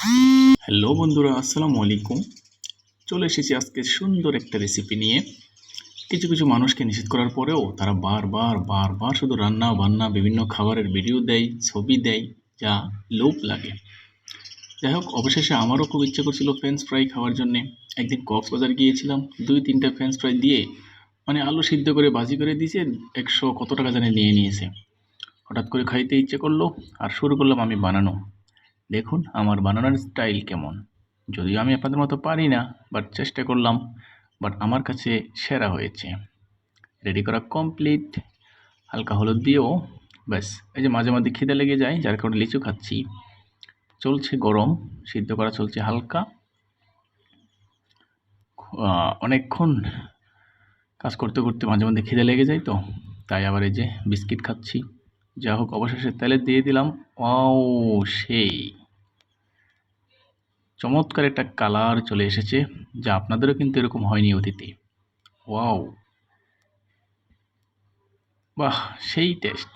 Hello বন্ধুরা, আসসালামু আলাইকুম। চলে এসেছি আজকে সুন্দর একটা রেসিপি নিয়ে। কিছু কিছু মানুষকে নিষেধ করার পরেও তারা বারবার বারবার শুধু রান্না বান্না বিভিন্ন খাবারের ভিডিও দেয়, ছবি দেয়, যা লোভ লাগে। যাই হোক, অবশেষে আমারও খুব ইচ্ছে করছিল ফ্রেঞ্চ ফ্রাই খাওয়ার জন্যে। একদিন কক্সবাজার গিয়েছিলাম, 2-3টা ফ্রেঞ্চ ফ্রাই দিয়ে মানে আলু সিদ্ধ করে ভাজি করে দিয়েছে, 100 কত টাকা জানি নিয়ে নিয়েছে। হঠাৎ করে খাইতে ইচ্ছে করলো আর শুরু করলাম আমি বানানো। দেখুন আমার বানানোর স্টাইল কেমন। যদিও আমি আপনাদের মতো পারি না, বাট চেষ্টা করলাম। বাট আমার কাছে সেরা হয়েছে। রেডি করা কমপ্লিট। হালকা হলুদ দিয়েও ব্যাস। এই যে মাঝে মাঝে খিদে লেগে যায়, যার কারণে লিচু খাচ্ছি। চলছে গরম, সিদ্ধ করা চলছে হালকা। অনেকক্ষণ কাজ করতে করতে মাঝে মাঝে খিদে লেগে যায়, তো তাই আবার এই যে বিস্কিট খাচ্ছি। যা হোক, অবশেষে তেলে দিয়ে দিলাম। ওয়াও, সেই চমৎকার একটা কালার চলে এসেছে, যা আপনাদেরও কিন্তু এরকম হয়নি অতীতে। ওয়াও, বাহ, সেই টেস্ট।